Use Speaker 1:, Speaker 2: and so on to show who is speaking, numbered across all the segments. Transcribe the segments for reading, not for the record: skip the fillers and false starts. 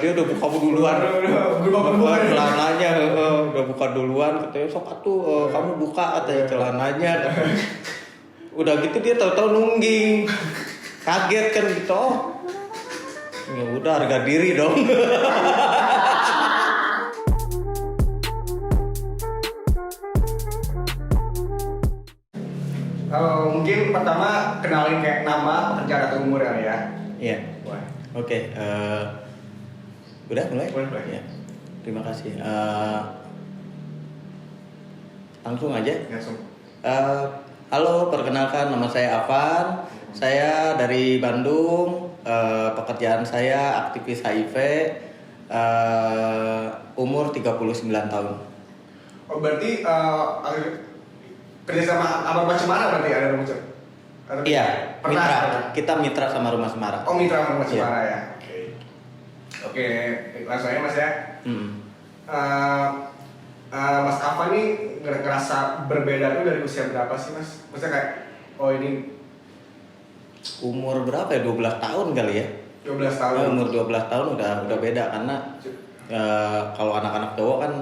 Speaker 1: Dia udah buka duluan. Celananya udah buka duluan, katanya sok atuh kamu buka katanya celananya. Udah gitu dia tahu-tahu nungging. Kaget kan gitu. Ya udah harga diri dong.
Speaker 2: Mungkin pertama kenalin kayak nama, pekerjaan atau umur ya.
Speaker 1: Iya. Oke. Udah mulai?
Speaker 2: Boleh.
Speaker 1: Ya. Terima kasih. Langsung aja.
Speaker 2: Langsung.
Speaker 1: Halo, perkenalkan nama saya Afan. Saya dari Bandung. Pekerjaan saya aktivis HIV. Umur 39 tahun.
Speaker 2: Oh berarti kerja sama Rumah Cemara berarti ada Rumah Cemara?
Speaker 1: Iya,
Speaker 2: Pernah?
Speaker 1: mitra. Kita mitra sama Rumah Semarak.
Speaker 2: Oh mitra sama Rumah
Speaker 1: Iya.
Speaker 2: Cemara ya. Oke, langsung aja Mas ya. Mas Afan nih ngerasa berbeda tuh dari usia berapa sih Mas? Maksudnya kayak, oh ini
Speaker 1: Umur berapa ya? 12 tahun kali ya?
Speaker 2: 12 tahun.
Speaker 1: Umur 12 tahun udah beda karena kalau anak-anak cowok kan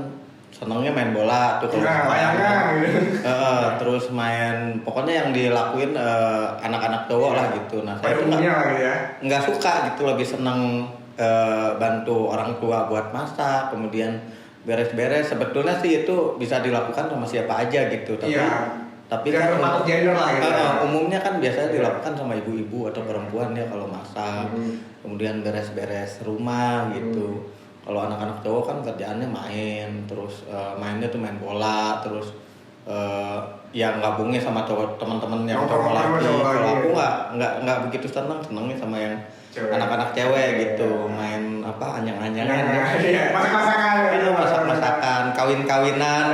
Speaker 1: senangnya main bola tuh kalau
Speaker 2: layangan gitu.
Speaker 1: Terus main pokoknya yang dilakuin anak-anak cowok lah gitu. Nah saya tuh nggak suka gitu, lebih senang bantu orang tua buat masak, kemudian beres-beres. Sebetulnya sih itu bisa dilakukan sama siapa aja gitu, tapi kan
Speaker 2: gender lah gitu.
Speaker 1: Umumnya kan biasanya dilakukan sama ibu-ibu atau perempuan ya kalau masak, kemudian beres-beres rumah gitu. Kalau anak-anak cowok kan kerjaannya main, terus mainnya tuh main bola, terus yang gabungnya sama cowok teman-teman yang cowok lagi. Kalau aku nggak begitu senangnya sama yang anak-anak cewek gitu, main apa anyang-anyangan, masak-masakan, kawin-kawinan,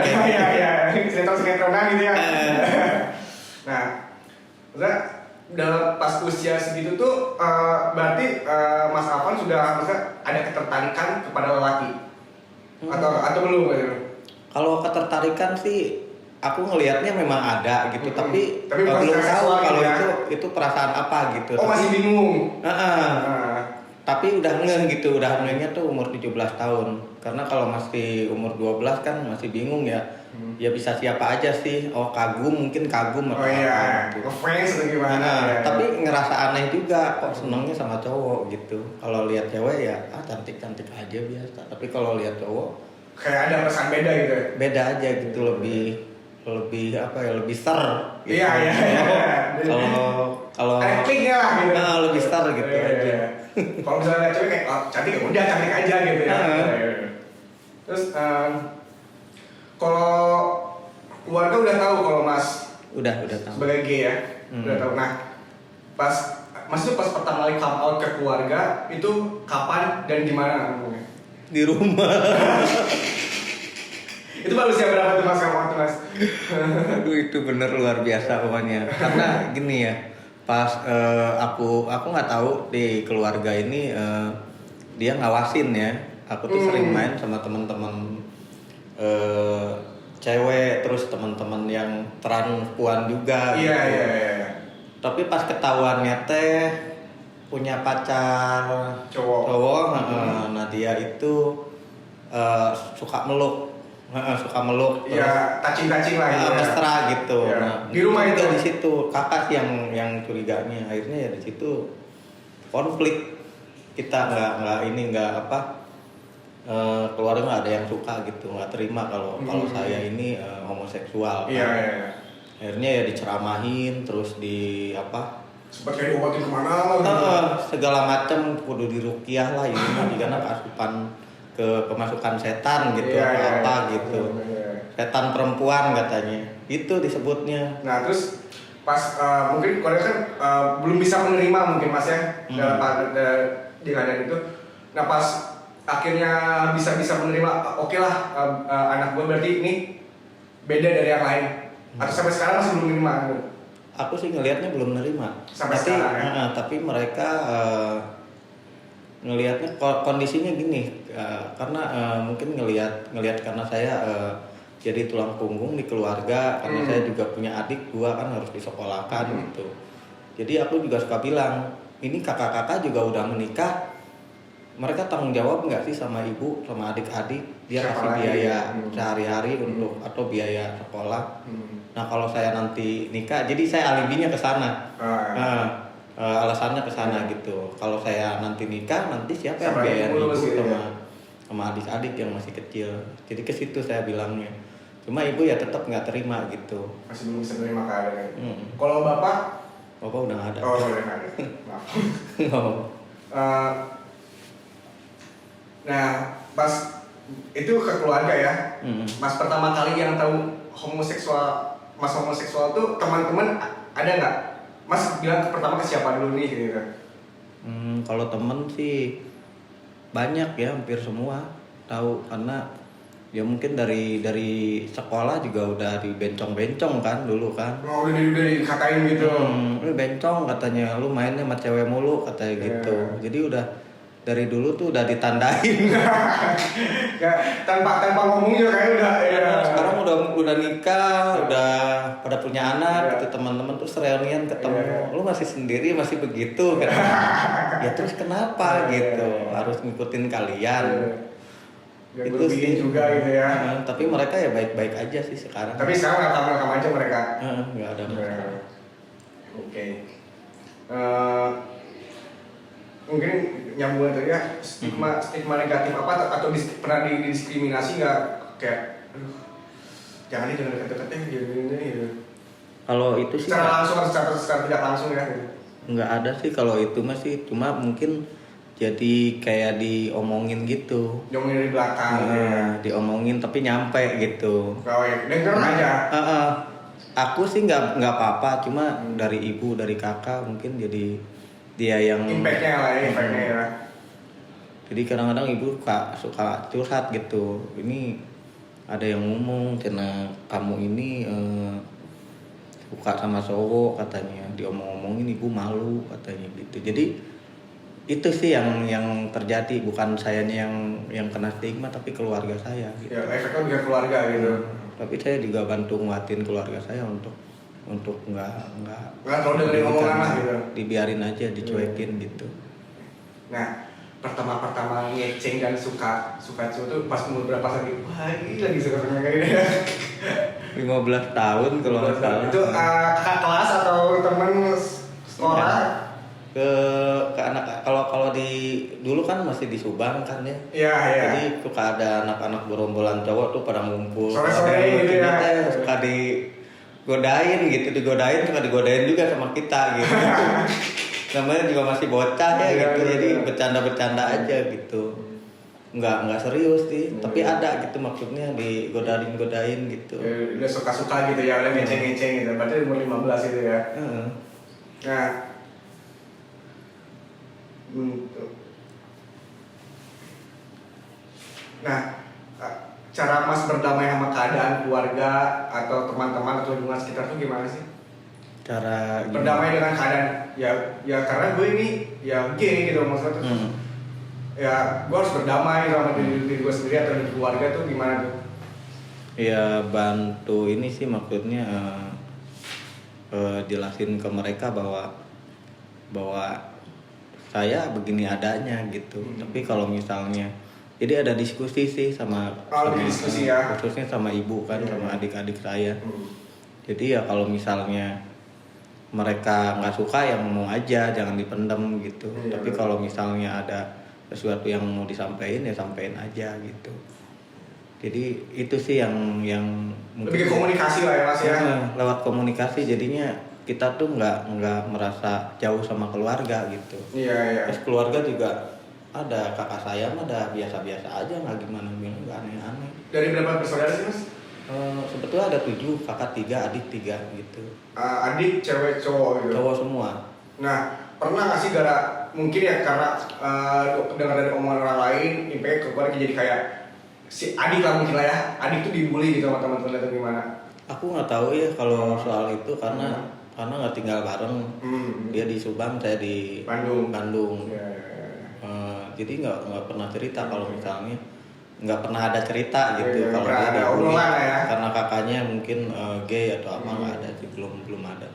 Speaker 2: sinetron-sinetronan gitu ya. Nah, maksudnya dalam pas usia segitu tuh berarti Mas Afan sudah maksudnya ada ketertarikan kepada lelaki atau belum gitu?
Speaker 1: Kalau ketertarikan sih aku ngelihatnya memang ada gitu, tapi
Speaker 2: belum
Speaker 1: tahu kalau
Speaker 2: ya?
Speaker 1: itu perasaan apa gitu.
Speaker 2: Oh, masih bingung.
Speaker 1: Tapi udah ngehnya tuh umur 17 tahun. Karena kalau masih umur 12 kan masih bingung ya. Ya bisa siapa aja sih. Oh, mungkin kagum atau
Speaker 2: apa
Speaker 1: gitu.
Speaker 2: Ngefans atau gimana.
Speaker 1: Tapi ngerasa aneh juga kok senengnya sama cowok gitu. Kalau lihat cewek ya cantik-cantik aja biasa. Tapi kalau lihat cowok
Speaker 2: kayak ada pesan beda gitu.
Speaker 1: Beda aja gitu, lebih apa ya, lebih ser gitu.
Speaker 2: Iya.
Speaker 1: Kalau
Speaker 2: kliknya lah gitu.
Speaker 1: Lebih ser gitu aja.
Speaker 2: Kalau misalnya cewek kayak cantik ya udah cantik aja gitu ya. Terus kalau keluarga udah tahu kalau Mas
Speaker 1: udah tahu
Speaker 2: sebagai gay ya. Udah tahu. Nah, pas pertama kali come out ke keluarga itu kapan dan di mana?
Speaker 1: Di rumah.
Speaker 2: Itu baru usia berapa tuh Mas kamu tuh Mas?
Speaker 1: Aduh, itu bener luar biasa pokoknya. Karena gini ya, pas aku nggak tahu di keluarga ini dia ngawasin ya. Aku tuh sering main sama teman-teman cewek, terus teman-teman yang transpuan juga.
Speaker 2: Iya.
Speaker 1: Tapi pas ketahuannya teh punya pacar cowok, nah dia itu suka meluk.
Speaker 2: Iya, touching lah gitu.
Speaker 1: Mesra gitu.
Speaker 2: Ya.
Speaker 1: Nah,
Speaker 2: di rumah itu
Speaker 1: di situ kakak sih yang curiganya. Akhirnya ya di situ konflik. Kita nggak keluarga nggak ada yang suka gitu, nggak terima kalau saya ini homoseksual.
Speaker 2: Iya.
Speaker 1: Akhirnya ya diceramahin, terus
Speaker 2: sempat kayak diobatin kemana lah.
Speaker 1: Segala macam kudu diruqyah lah ini karena asupan kemasukan setan gitu, gitu. Setan perempuan katanya. Itu disebutnya.
Speaker 2: Nah, terus pas mungkin keluarga kan belum bisa menerima mungkin Mas ya dalam di keadaan itu. Nah, pas akhirnya bisa menerima, oke lah anak gue berarti ini beda dari yang lain. Atau sampai sekarang masih belum menerima?
Speaker 1: Aku sih ngelihatnya belum menerima.
Speaker 2: Sekarang ya?
Speaker 1: Tapi mereka ngelihatnya kondisinya gini, karena mungkin ngelihat karena saya jadi tulang punggung di keluarga, karena saya juga punya adik 2 kan harus disekolahkan gitu. Jadi aku juga suka bilang, ini kakak-kakak juga udah menikah, mereka tanggung jawab nggak sih sama ibu sama adik-adik, dia
Speaker 2: Siapa
Speaker 1: kasih
Speaker 2: lagi?
Speaker 1: biaya sehari-hari untuk atau biaya sekolah. Nah kalau saya nanti nikah, jadi saya alibinya ke sana. Nah, alasannya ke sana gitu. Kalau saya nanti nikah, nanti siapa yang biayain ibu sama adik-adik yang masih kecil. Jadi ke situ saya bilangnya. Cuma ibu ya tetap nggak terima gitu.
Speaker 2: Masih belum bisa terima keadaan. Kalau bapak?
Speaker 1: Bapak udah nggak ada.
Speaker 2: Oh udah nggak ada. Maaf. Nah pas itu ke keluarga ya. Mas pertama kali yang tahu Mas homoseksual tuh teman-teman ada nggak? Mas bilang pertama ke siapa dulu nih gitu kan?
Speaker 1: Kalau temen sih banyak ya, hampir semua tahu karena ya mungkin dari sekolah juga udah dibencong-bencong kan dulu kan.
Speaker 2: Oh udah dikatain gitu.
Speaker 1: Lu bencong katanya, lu mainnya sama cewek mulu katanya gitu. Jadi udah dari dulu tuh udah ditandain.
Speaker 2: Ya, tanpa ngomong juga kayak udah ya.
Speaker 1: Sekarang udah nikah, udah pada punya anak gitu, teman-teman tuh reunian ketemu. Lu masih sendiri masih begitu kan. Ya terus kenapa gitu? Harus ngikutin kalian.
Speaker 2: Ya, itu sih juga gitu ya.
Speaker 1: Tapi mereka ya baik-baik aja sih sekarang.
Speaker 2: Tapi sekarang rekam aja mereka.
Speaker 1: Nggak ada masalah.
Speaker 2: Oke. Mungkin nyambung tadi ya, stigma negatif apa atau pernah didiskriminasi nggak, kayak jangan deket-deket gini gitu.
Speaker 1: Kalau itu sih
Speaker 2: secara langsung atau secara tidak langsung ya gitu.
Speaker 1: Nggak ada sih kalau itu masih, cuma mungkin jadi kayak diomongin gitu.
Speaker 2: Diomongin dari belakang.
Speaker 1: Diomongin tapi nyampe gitu.
Speaker 2: Oh ya, denger aja.
Speaker 1: Aku sih nggak apa-apa, cuma dari ibu dari kakak mungkin jadi dia yang
Speaker 2: impactnya ya.
Speaker 1: Jadi kadang-kadang ibu suka curhat gitu. Ini ada yang ngomong karena kamu ini suka sama cowok katanya, diomong-omongin ibu malu katanya gitu. Jadi itu sih yang terjadi, bukan sayanya yang kena stigma tapi keluarga saya gitu.
Speaker 2: Ya efeknya juga keluarga gitu.
Speaker 1: Tapi saya juga bantu nguatin keluarga saya untuk nggak
Speaker 2: terlalu dengerin omongan lah gitu.
Speaker 1: Dibiarin aja, dicuekin gitu.
Speaker 2: Nah pertama ngeceng dan suka tuh pas umur berapa lagi? Wah ini lagi suka kayak gini ya.
Speaker 1: 15 tahun kalau nggak salah.
Speaker 2: Itu kakak kelas atau teman sekolah?
Speaker 1: Ke anak, kalau di dulu kan masih di Subang kan ya.
Speaker 2: Iya.
Speaker 1: Jadi suka ada anak-anak gerombolan cowok tuh pada ngumpul.
Speaker 2: Sore-sore gitu ya.
Speaker 1: Suka digodain suka digodain juga sama kita gitu. Namanya juga masih bocah ya gitu. Jadi bercanda-bercanda aja gitu. Nggak serius sih, tapi ada gitu maksudnya digodain gitu.
Speaker 2: Udah suka-suka gitu ya, udah ngeceng-ngeceng gitu. Berarti umur 15 gitu ya. Nah, cara Mas berdamai sama keadaan keluarga atau teman-teman atau lingkungan sekitar tuh gimana sih?
Speaker 1: Cara
Speaker 2: berdamai dengan keadaan ya karena gue ini ya gay gitu maksudnya tuh. Ya gue harus berdamai sama diri gue sendiri atau di keluarga tuh gimana tuh?
Speaker 1: Ya bantu ini sih maksudnya jelasin ke mereka bahwa saya begini adanya gitu. Tapi kalau misalnya jadi ada diskusi sih sama
Speaker 2: diskusi ya.
Speaker 1: Khususnya sama ibu kan, sama adik-adik saya. Jadi ya kalau misalnya mereka nggak suka yang ngomong aja, jangan dipendem gitu. Tapi kalau misalnya ada sesuatu yang mau disampaikan ya sampaikan aja gitu. Jadi itu sih yang
Speaker 2: lebih ke komunikasi lah ya Mas ya.
Speaker 1: Lewat komunikasi jadinya kita tuh nggak merasa jauh sama keluarga gitu.
Speaker 2: Iya.
Speaker 1: Terus keluarga juga ada kakak saya mah ada biasa-biasa aja, nggak gimana nggak aneh-aneh.
Speaker 2: Dari berapa bersaudara sih Mas?
Speaker 1: Sebetulnya ada 7, kakak 3, adik 3 gitu.
Speaker 2: Adik cewek cowok gitu.
Speaker 1: Cowok semua.
Speaker 2: Nah pernah nggak sih mungkin ya karena dengar dari omongan orang lain, impact ke keluarga jadi kayak si adik lah mungkin lah ya, adik tuh dibully gitu sama teman-teman atau gimana?
Speaker 1: Aku nggak tahu ya kalau soal itu karena nggak tinggal bareng. Dia di Subang, saya di Bandung.
Speaker 2: Ya.
Speaker 1: Jadi nggak pernah cerita kalau misalnya nggak pernah ada cerita gitu kalau dia
Speaker 2: ada
Speaker 1: dibully
Speaker 2: ya.
Speaker 1: karena kakaknya mungkin gay atau apa nggak ada sih, belum ada.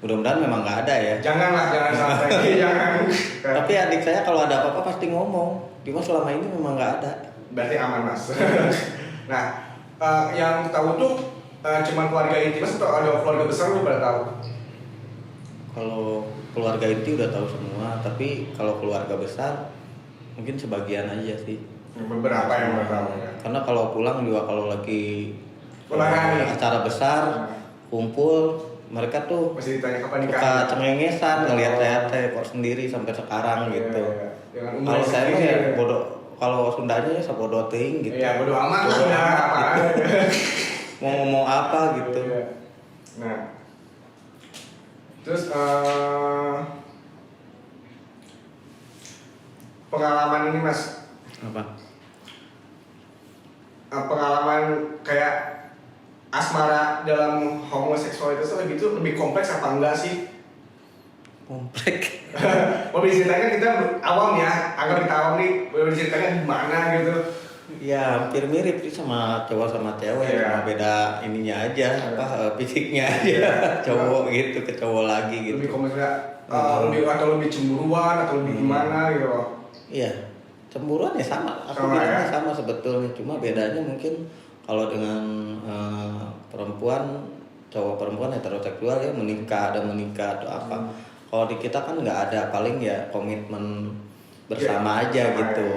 Speaker 1: Mudah-mudahan memang nggak ada ya.
Speaker 2: Jangan sampai jangan.
Speaker 1: Tapi adik saya kalau ada apa-apa pasti ngomong. Cuma selama ini memang nggak ada.
Speaker 2: Berarti aman mas. Nah, yang tahu tuh cuma keluarga inti mas atau ada keluarga besar lu pada tahu?
Speaker 1: Kalau keluarga inti udah tahu semua, tapi kalau keluarga besar mungkin sebagian aja sih.
Speaker 2: Beberapa yang udah tahu ya.
Speaker 1: Karena kalau pulang juga kalau lagi acara besar, kumpul, mereka tuh
Speaker 2: masih ditanya kapan nikah.
Speaker 1: suka cengengesan ngelihat saya kok sendiri sampai sekarang gitu. Kalau saya mah ya bodoh, kalau Sundanya ya sebodoh ting gitu.
Speaker 2: Iya, bodoh amat lah udah apa.
Speaker 1: Mau ngomong apa gitu.
Speaker 2: Nah, terus pengalaman ini mas.
Speaker 1: Apa?
Speaker 2: Pengalaman kayak asmara dalam homoseksualitas itu lebih kompleks apa enggak sih?
Speaker 1: Kompleks.
Speaker 2: Boleh diceritakan, kita awam ya, agar kita awam nih, boleh diceritakan gimana gitu?
Speaker 1: Ya hampir mirip sih sama cowok sama cewek, cuma beda ininya aja, fisiknya aja. Cowok gitu ke cowok lagi gitu.
Speaker 2: Lebih kompleks lebih cemburuan atau lebih gimana gitu loh?
Speaker 1: Iya, cemburuan ya sama. Aku bilangnya sama sebetulnya, cuma bedanya mungkin kalau dengan perempuan, cowok perempuan heteroseksual ya menikah atau apa. Kalau di kita kan nggak ada, paling ya komitmen bersama aja gitu.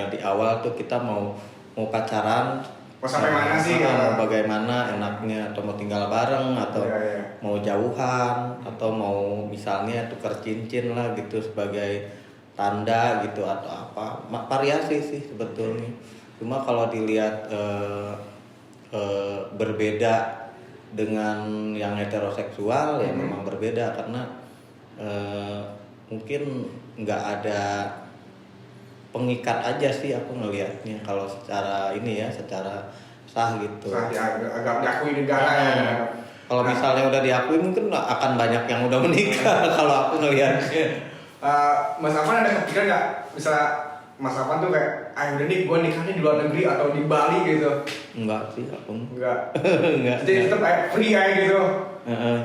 Speaker 1: Di awal tuh kita mau pacaran,
Speaker 2: mau sampai mana sih?
Speaker 1: Mau bagaimana enaknya, atau mau tinggal bareng atau mau jauhan atau mau misalnya tukar cincin lah gitu sebagai tanda gitu atau apa, variasi sih sebetulnya. Cuma kalau dilihat berbeda dengan yang heteroseksual ya memang berbeda karena mungkin nggak ada pengikat aja sih aku ngelihatnya kalau secara ini ya, secara sah gitu.
Speaker 2: Agak diakui negara ya.
Speaker 1: Kalau misalnya udah diakui mungkin akan banyak yang udah menikah kalau aku ngelihatnya.
Speaker 2: Mas Afan ada kepikiran nggak bisa Mas Afan tuh kayak udah nih gue nikahnya di luar negeri atau di Bali gitu?
Speaker 1: Enggak sih aku.
Speaker 2: Enggak.
Speaker 1: Enggak.
Speaker 2: Jadi tetap kayak free aja gitu.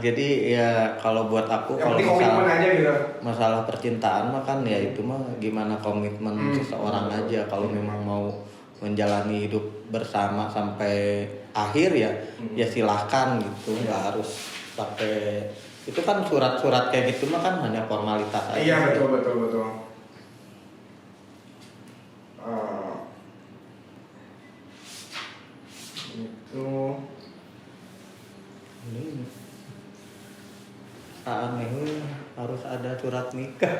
Speaker 1: Jadi ya kalau buat aku
Speaker 2: yang
Speaker 1: kalau
Speaker 2: komitmen aja gitu.
Speaker 1: Masalah percintaan mah kan ya itu mah gimana komitmen seseorang aja. Kalau memang mau menjalani hidup bersama sampai akhir ya silahkan gitu, nggak harus pakai itu kan surat-surat kayak gitu mah kan hanya formalitas aja.
Speaker 2: Iya betul. Itu
Speaker 1: ini aneh harus ada surat nikah.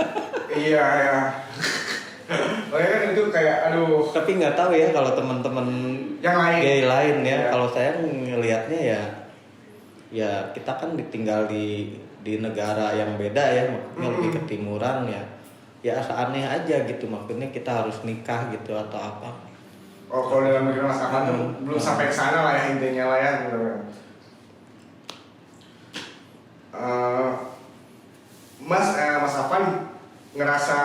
Speaker 2: Iya ya. Makanya kan itu kayak aduh.
Speaker 1: Tapi nggak tahu ya kalau teman-teman
Speaker 2: yang lain
Speaker 1: gay lain ya. Kalau saya ngelihatnya ya kita kan tinggal di negara yang beda ya, maksudnya lebih ketimuran ya aneh aja gitu, maksudnya kita harus nikah gitu atau apa.
Speaker 2: Oh kalau dalam pikiran Mas Afan tuh belum sampai ke sana lah ya intinya lah ya gitu. Mas Afan ngerasa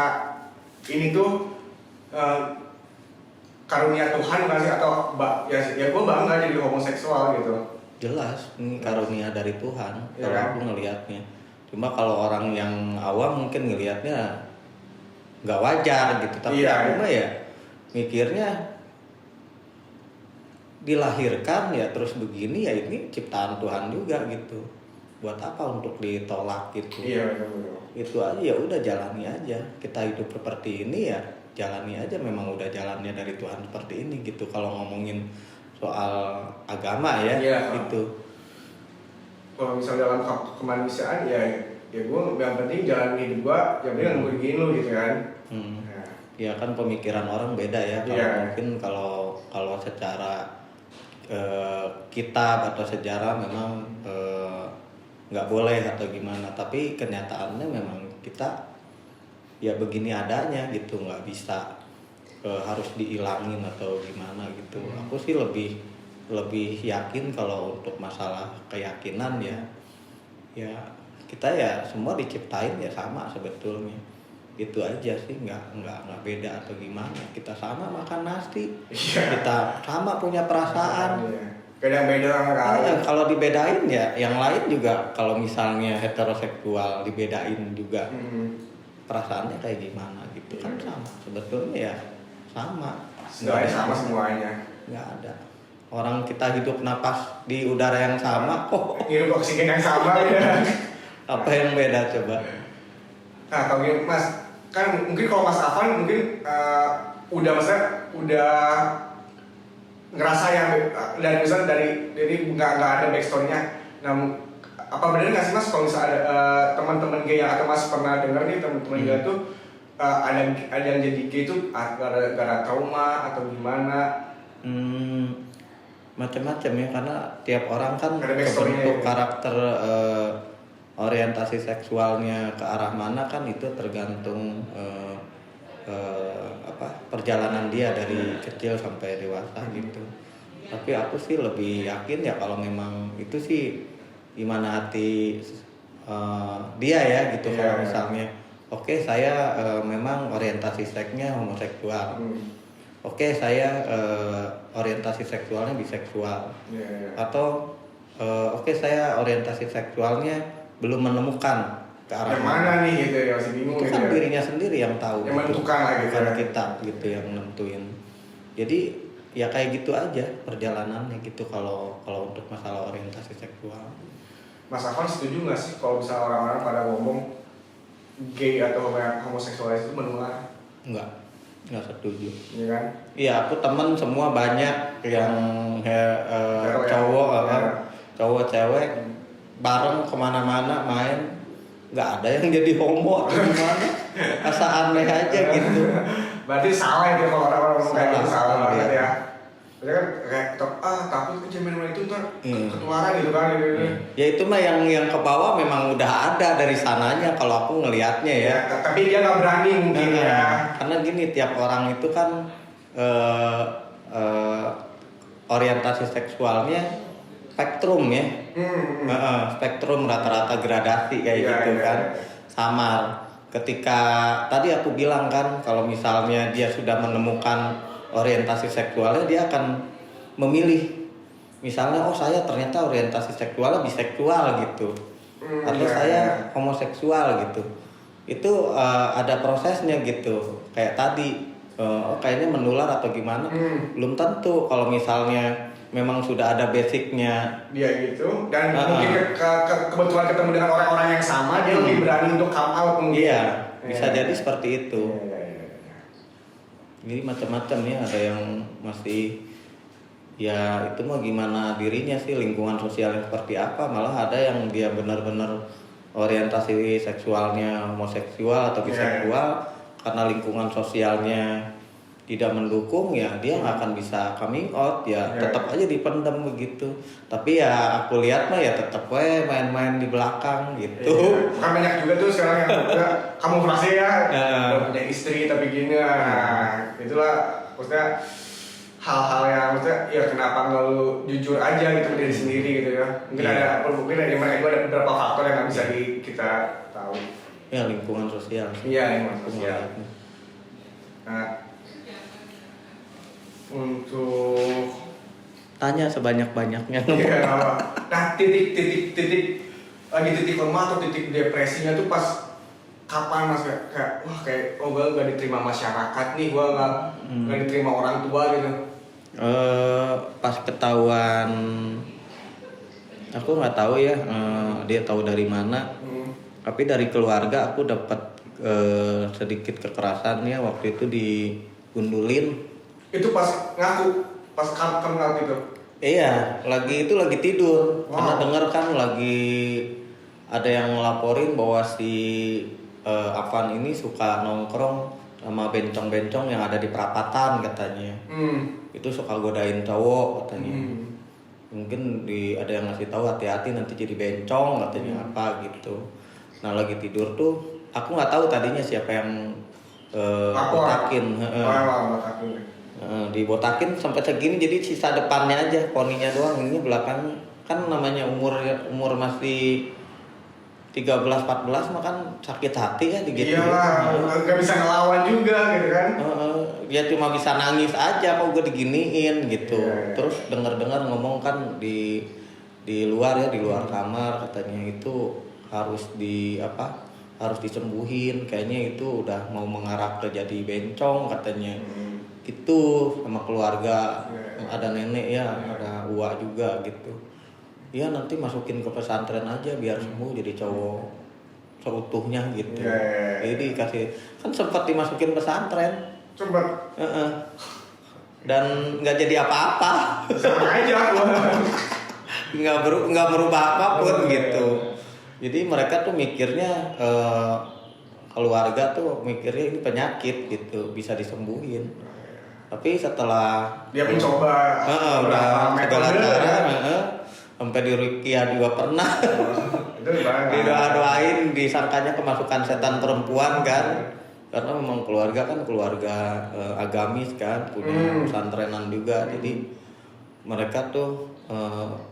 Speaker 2: ini tuh karunia Tuhan nggak sih atau ya gue bangga jadi homoseksual gitu?
Speaker 1: Jelas ini karunia dari Tuhan kalau aku ngelihatnya. Cuma kalau orang yang awam mungkin ngelihatnya nggak wajar gitu, tapi aku mah ya mikirnya dilahirkan ya terus begini ya ini ciptaan Tuhan juga gitu. Buat apa untuk ditolak gitu?
Speaker 2: Iya betul.
Speaker 1: Itu aja ya udah jalani aja. Kita hidup seperti ini ya jalani aja, memang udah jalannya dari Tuhan seperti ini gitu. Kalau ngomongin soal agama ya itu.
Speaker 2: Kalau misalnya dalam kemanusiaan ya gue yang penting jalan hidup gue, yang penting gue begini lu gitu kan.
Speaker 1: Ya kan pemikiran orang beda ya. Kalau mungkin kalau secara kitab atau sejarah memang nggak boleh atau gimana, tapi kenyataannya memang kita ya begini adanya gitu, nggak bisa harus dihilangin atau gimana gitu. Aku sih lebih yakin kalau untuk masalah keyakinan ya kita ya semua diciptain ya sama sebetulnya, itu aja sih, nggak beda atau gimana. Kita sama makan nasi, kita sama punya perasaan.
Speaker 2: Beda
Speaker 1: kalau dibedain ya yang lain juga, kalau misalnya heteroseksual dibedain juga perasaannya kayak gimana gitu kan sama sebetulnya ya sama.
Speaker 2: Segalanya sama semuanya.
Speaker 1: Nggak ada. Orang kita hidup napas di udara yang sama kok.
Speaker 2: Hirup oksigen yang sama ya.
Speaker 1: Apa yang beda coba?
Speaker 2: Nah kalau gitu Mas, kan mungkin kalau Mas Afan mungkin udah ngerasa ya dari misalnya dari nggak ada backstory-nya. Nah apa benar nggak sih Mas kalau misalnya ada teman-teman gay atau Mas pernah dengar nih teman-teman gay tuh ada yang jadi gay itu gara-gara trauma atau gimana?
Speaker 1: Macam-macam ya, karena tiap orang kan
Speaker 2: ya.
Speaker 1: terbentuk karakter orientasi seksualnya ke arah mana kan itu tergantung perjalanan dia dari kecil sampai dewasa gitu. Tapi aku sih lebih yakin ya kalau memang itu sih gimana hati dia ya gitu. Kalau misalnya oke, saya memang orientasi seksnya homoseksual. Oke, saya orientasi seksualnya biseksual. Atau oke, saya orientasi seksualnya belum menemukan ke arah
Speaker 2: yang mana nih gitu ya, masih bingung
Speaker 1: itu
Speaker 2: gitu
Speaker 1: kan
Speaker 2: ya.
Speaker 1: dirinya sendiri yang tahu
Speaker 2: Yang menentukan lah gitu
Speaker 1: bukan
Speaker 2: ya.
Speaker 1: kita gitu yang nentuin. Jadi ya kayak gitu aja perjalanannya gitu kalau untuk masalah orientasi seksual.
Speaker 2: Mas Afan setuju nggak sih kalau misalnya orang-orang pada ngomong gay atau homoseksualis itu menular?
Speaker 1: Nggak setuju.
Speaker 2: Iya kan?
Speaker 1: Iya, aku temen semua banyak yang cowok cewek bareng kemana-mana main, nggak ada yang jadi homo atau gimana. Asa aneh aja gitu.
Speaker 2: Berarti salah itu kalau orang-orang ngomong kayak gitu, salah banget ya. Berarti kan kayak takut kejaman itu ntar ketularan gitu kan gitu.
Speaker 1: Ya itu mah yang ke bawah memang udah ada dari sananya kalau aku ngelihatnya ya.
Speaker 2: Tapi dia nggak berani mungkin ya.
Speaker 1: Karena gini, tiap orang itu kan orientasi seksualnya spektrum ya. Spektrum rata-rata gradasi kayak gitu kan. Samar. Ketika tadi aku bilang kan kalau misalnya dia sudah menemukan orientasi seksualnya, dia akan memilih. Misalnya saya ternyata orientasi seksualnya biseksual gitu. Atau saya homoseksual gitu. Itu ada prosesnya gitu. Kayak tadi kayaknya menular atau gimana, belum tentu. Kalau misalnya memang sudah ada basicnya
Speaker 2: dia gitu dan mungkin kebetulan ketemu dengan orang-orang yang sama, dia lebih berani untuk come out mungkin.
Speaker 1: Iya, bisa jadi seperti itu. Jadi macam-macam ya, ada yang masih ya itu mah gimana dirinya sih, lingkungan sosialnya seperti apa. Malah ada yang dia benar-benar orientasi seksualnya homoseksual atau biseksual, karena lingkungan sosialnya tidak mendukung ya dia nggak akan bisa coming out ya. Tetap aja dipendam begitu. Tapi ya aku lihat mah ya tetap main-main di belakang gitu.
Speaker 2: Kan banyak juga tuh sekarang yang kamuflase ya, udah punya istri tapi gini. Nah, itulah maksudnya hal-hal yang maksudnya ya kenapa nggak lu jujur aja gitu diri sendiri gitu ya. Mungkin dari mereka juga ada beberapa faktor yang nggak bisa kita tahu.
Speaker 1: Ya lingkungan sosial.
Speaker 2: Iya, lingkungan sosial. Nah, untuk
Speaker 1: tanya sebanyak-banyaknya.
Speaker 2: Nah, titik lemah atau titik depresinya tuh pas kapan Mas? Kayak gue gak diterima masyarakat nih, gue gak diterima orang tua gitu.
Speaker 1: Pas ketahuan, aku nggak tahu ya dia tahu dari mana. Tapi dari keluarga aku dapat sedikit kekerasan ya, waktu itu digundulin. Itu
Speaker 2: pas kamu ngaku itu?
Speaker 1: Iya, lagi tidur. Karena denger kan lagi ada yang ngelaporin bahwa si Afan ini suka nongkrong sama bencong-bencong yang ada di perapatan katanya. Itu suka godain cowok katanya. Mungkin ada yang ngasih tahu hati-hati nanti jadi bencong katanya apa gitu. Nah lagi tidur tuh aku nggak tahu tadinya siapa yang botakin. Dibotakin sampai segini, jadi sisa depannya aja, poninya doang. Ini belakang kan namanya umur masih 13-14 mah kan sakit hati ya digituin.
Speaker 2: Iyalah, nggak bisa ngelawan juga gitu kan.
Speaker 1: Ya cuma bisa nangis aja kok gue diginiin gitu. Terus dengar ngomong kan di luar ya, di luar kamar katanya itu harus harus disembuhin, kayaknya itu udah mau mengarah ke jadi bencong katanya. Itu sama keluarga, ada nenek ya, ada uak juga gitu. Ya nanti masukin ke pesantren aja biar sembuh jadi cowok seutuhnya gitu. Jadi dikasih, kan sempat dimasukin pesantren.
Speaker 2: Sempat.
Speaker 1: Dan nggak jadi apa-apa.
Speaker 2: Sama aja.
Speaker 1: nggak merubah apapun gitu. Jadi mereka tuh mikirnya keluarga tuh mikirnya ini penyakit gitu, bisa disembuhin. Tapi setelah
Speaker 2: dia mencoba
Speaker 1: udah segala cara, sampai di ruqyah juga pernah. Didoa-doain, disangkanya kemasukan setan perempuan kan. Karena memang keluarga kan keluarga agamis kan, punya pesantrenan juga. Jadi mereka tuh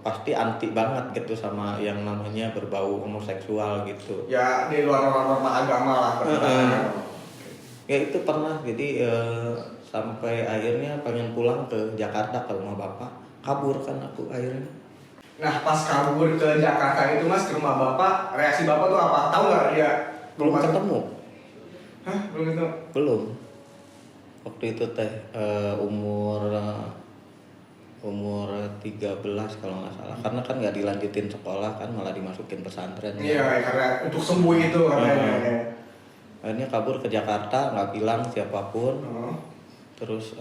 Speaker 1: pasti anti banget gitu sama yang namanya berbau homoseksual gitu.
Speaker 2: Ya di luar norma agama lah.
Speaker 1: Ya itu pernah, jadi sampai akhirnya pengen pulang ke Jakarta ke rumah bapak, kabur kan aku akhirnya.
Speaker 2: Nah pas kabur ke Jakarta itu mas, ke rumah bapak, reaksi bapak tuh apa? Tahu nggak dia?
Speaker 1: Belum ketemu.
Speaker 2: Hah? Belum ketemu?
Speaker 1: Belum. Waktu itu teh umur 13 kalau nggak salah, karena kan nggak dilanjutin sekolah kan, malah dimasukin pesantren.
Speaker 2: Iya, karena untuk sembuh itu katanya.
Speaker 1: Akhirnya kabur ke Jakarta, nggak bilang siapapun. Terus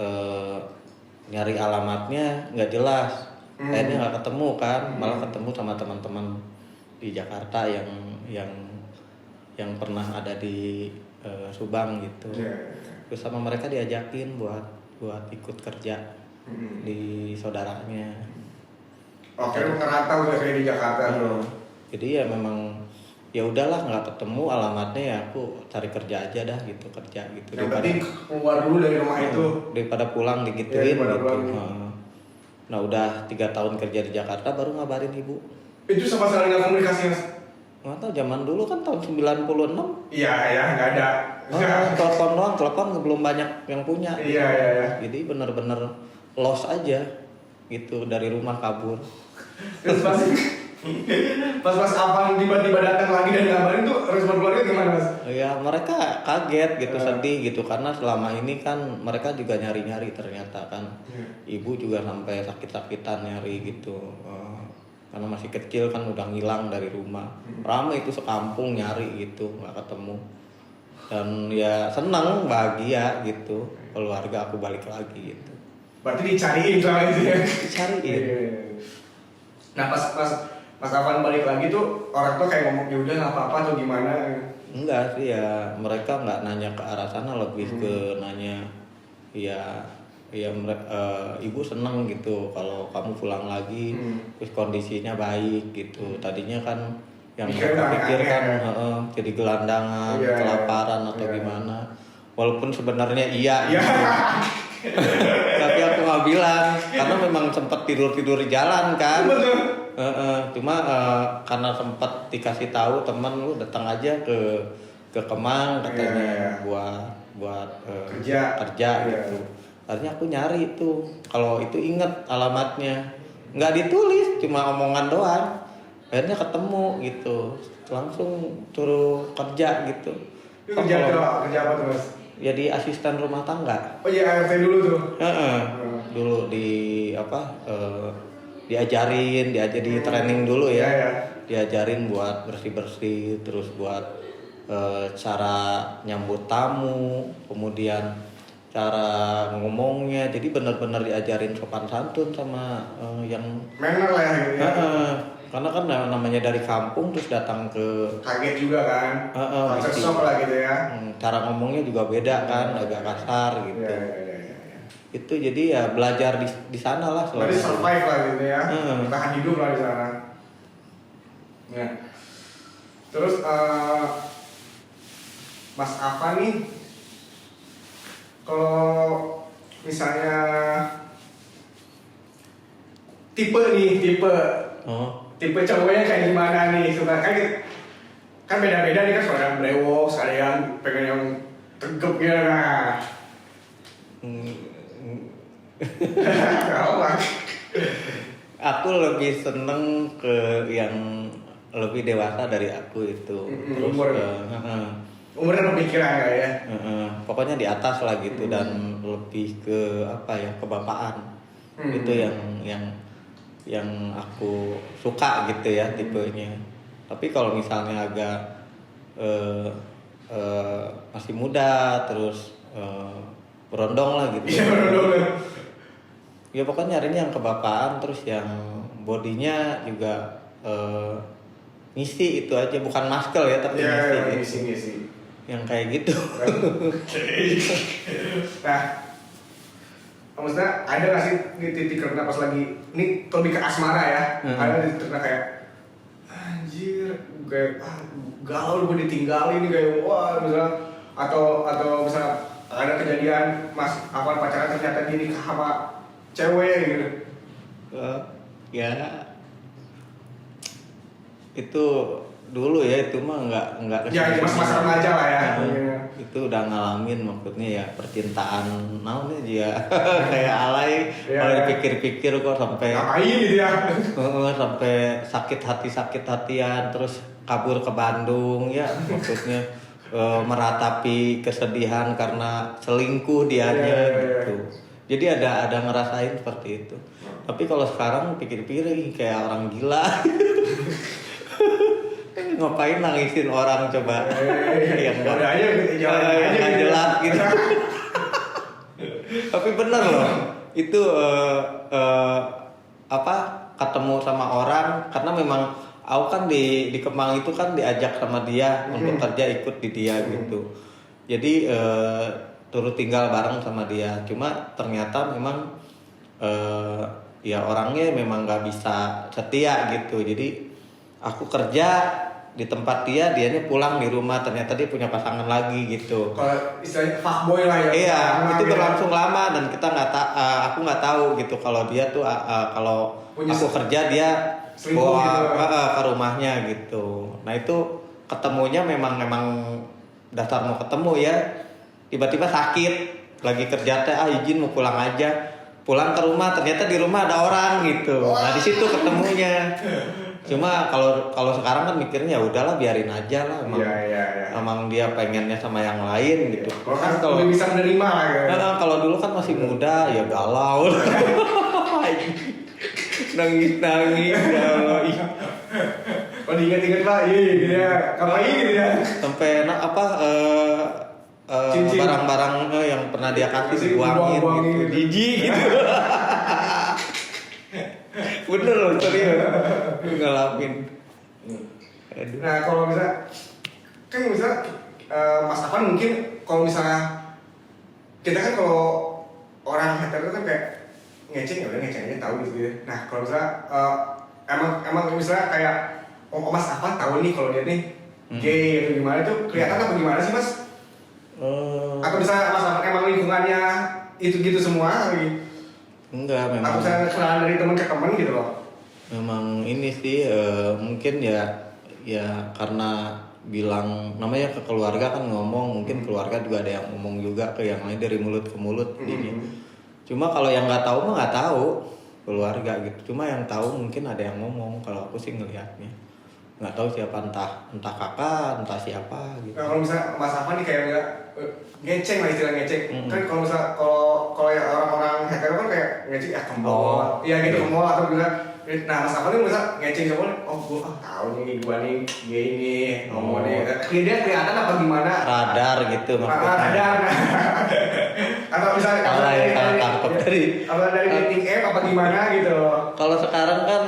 Speaker 1: nyari alamatnya nggak jelas. Akhirnya nggak ketemu kan, malah ketemu sama teman-teman di Jakarta yang pernah ada di Subang gitu. Terus sama mereka diajakin buat ikut kerja di saudaranya.
Speaker 2: Oke, lu ngerantau udah kayak di Jakarta tuh.
Speaker 1: Jadi ya memang ya udahlah, nggak ketemu alamatnya, ya aku cari kerja aja dah gitu, kerja gitu.
Speaker 2: Yang penting keluar dulu dari rumah itu.
Speaker 1: Daripada pulang digituin gitu. Nah udah 3 tahun kerja di Jakarta baru ngabarin ibu.
Speaker 2: Itu sama sekali nggak komunikasi mas?
Speaker 1: Nggak tahu, zaman dulu kan tahun 96.
Speaker 2: Iya ya, nggak ada.
Speaker 1: Telepon doang, telepon belum banyak yang punya.
Speaker 2: Iya.
Speaker 1: Jadi bener-bener lost aja gitu, dari rumah kabur.
Speaker 2: Terus pas abang tiba-tiba datang lagi dan ngabarin tuh, respon keluarga gimana mas?
Speaker 1: Ya mereka kaget gitu, sedih gitu, karena selama ini kan mereka juga nyari-nyari ternyata kan. Ibu juga sampai sakit-sakitan nyari gitu, karena masih kecil kan udah ngilang dari rumah. Ramai itu sekampung nyari gitu, nggak ketemu. Dan ya senang, bahagia gitu, keluarga aku balik lagi gitu.
Speaker 2: Berarti dicariin soalnya itu ya?
Speaker 1: Dicariin.
Speaker 2: Nah pas Afan balik lagi tuh, orang tuh kayak ngomong ya udah nggak apa-apa atau gimana?
Speaker 1: Enggak sih ya, mereka nggak nanya ke arah sana, lebih ke nanya ya ibu seneng gitu kalau kamu pulang lagi, terus kondisinya baik gitu. Tadinya kan yang mereka pikirkan jadi gelandangan, kelaparan atau gimana, walaupun sebenarnya iya gitu. Tapi aku nggak bilang karena memang sempat tidur di jalan kan. Cuma karena sempat dikasih tahu teman, lu datang aja ke Kemang katanya buat kerja gitu. Akhirnya aku nyari tuh, kalau itu inget alamatnya, nggak ditulis, cuma omongan doang. Akhirnya ketemu gitu, langsung suruh kerja gitu.
Speaker 2: Kerja apa tuh mas?
Speaker 1: Jadi asisten rumah tangga.
Speaker 2: Oh iya, ART dulu tuh.
Speaker 1: Dulu diajarin di training dulu ya. Diajarin buat bersih-bersih, terus buat cara nyambut tamu, kemudian cara ngomongnya. Jadi benar-benar diajarin sopan santun sama yang
Speaker 2: manner lah ya.
Speaker 1: Karena kan namanya dari kampung terus datang ke,
Speaker 2: kaget juga kan, culture shock lah gitu ya.
Speaker 1: Cara ngomongnya juga beda kan, agak kasar gitu.
Speaker 2: Ya.
Speaker 1: Itu jadi ya belajar di sana lah.
Speaker 2: Berarti survive lah gitu ya, bertahan hidup lah di sana. Ya. Terus Mas Afan nih, kalau misalnya tipe cowoknya kayak gimana nih? Suka kan beda-beda nih kan, ada yang brewok, ada yang pengen yang tegep gitu nah.
Speaker 1: Aku lebih seneng ke yang lebih dewasa dari aku itu. Terus
Speaker 2: umurnya pemikiran nggak ya?
Speaker 1: Pokoknya di atas lah gitu dan lebih ke apa ya, kebapaan. Itu yang aku suka gitu ya tipenya. Tapi kalau misalnya agak masih muda terus berondong lah gitu.
Speaker 2: Iya, berondong.
Speaker 1: Ya pokoknya nyarinya yang kebapaan terus yang bodinya juga ngisi itu aja, bukan muscle ya tapi
Speaker 2: ngisi.
Speaker 1: Yang kayak gitu.
Speaker 2: Nah, maksudnya ada nggak sih di titik karena pas lagi ini lebih ke asmara ya? Ada di titik kayak anjir, kayak galau gue ditinggalin nih kayak wah misalnya atau misalnya ada kejadian mas pacaran ternyata dia nikah sama cewek gitu.
Speaker 1: Ya itu dulu ya, itu mah nggak
Speaker 2: ya masa remaja lah ya.
Speaker 1: Itu udah ngalamin, maksudnya ya percintaan namanya dia kayak alay. Kalau dipikir-pikir kok sampai
Speaker 2: ngapain gitu ya,
Speaker 1: sampai sakit hatian terus kabur ke Bandung ya, maksudnya meratapi kesedihan karena selingkuh dianya gitu. Jadi ada ngerasain seperti itu. Tapi kalau sekarang pikir-pikir kayak orang gila. Ngapain nangisin orang coba? Yang nggak jelas gitu. Tapi bener loh, itu ketemu sama orang karena memang aku kan di Kemang itu kan diajak sama dia untuk kerja, ikut di dia gitu. Jadi turut tinggal bareng sama dia. Cuma ternyata memang ya orangnya memang nggak bisa setia gitu. Jadi aku kerja di tempat dianya pulang di rumah, ternyata dia punya pasangan lagi gitu.
Speaker 2: Kalau istilahnya fuckboy lah ya.
Speaker 1: Iya, itu berlangsung lama dan kita aku nggak tahu gitu kalau dia tuh kalau aku kerja dia bawa gitu ke rumahnya gitu. Nah itu ketemunya memang dasar mau ketemu ya, tiba-tiba sakit lagi kerja izin mau pulang aja, pulang ke rumah ternyata di rumah ada orang gitu. Nah di situ ketemunya. Cuma kalau sekarang kan mikirnya ya udahlah biarin aja lah, emang dia pengennya sama yang lain gitu.
Speaker 2: Kalau bisa menerima lah ya.
Speaker 1: Kalau dulu kan masih muda ya galau. nangis galau.
Speaker 2: Kalau diingat-ingat lah, gitu ya. Ngapain gitu ya?
Speaker 1: Sampai barang-barang yang pernah dia kasih dibuangin gitu, jijik gitu. Bener loh, serius ngalamin.
Speaker 2: Nah kalau misalnya Mas Afan mungkin kalau misalnya kita kan kalau orang hetero kan kayak ngeceng ya udah ngeceng aja tahu gitu ya. Nah kalau misalnya emang misalnya kayak Mas Afan tahu nih kalau dia nih gay atau gimana itu kelihatan apa gimana sih Mas? Atau misalnya Mas Afan emang lingkungannya itu gitu semua gitu?
Speaker 1: Enggak, memang.
Speaker 2: Aku misalnya kenalan dari teman ke teman gitu loh.
Speaker 1: Memang ini sih mungkin ya karena bilang namanya ke keluarga kan ngomong, mungkin keluarga juga ada yang ngomong juga ke yang lain dari mulut ke mulut jadi. Cuma kalau yang nggak tahu mah nggak tahu keluarga gitu. Cuma yang tahu mungkin ada yang ngomong, kalau aku sih ngelihatnya. Nggak tahu siapa, entah kakak, entah siapa gitu.
Speaker 2: Nah, kalau misalnya Mas Afan nih kayak ngeceng lah, istilah ngeceng. Kan kalau misalnya kalau ya orang-orang hetero kan kayak ngeceng ke mall. Iya gitu, ke mall atau bilang. Nah Mas Afan nih misalnya ngeceng sama gue tahu nih gue nih gay nih ngomong nih. Dia kelihatan apa gimana?
Speaker 1: Radar gitu maksudnya.
Speaker 2: Radar. Atau misalnya
Speaker 1: tangkap
Speaker 2: dari dating app apa gimana gitu.
Speaker 1: Kalau sekarang kan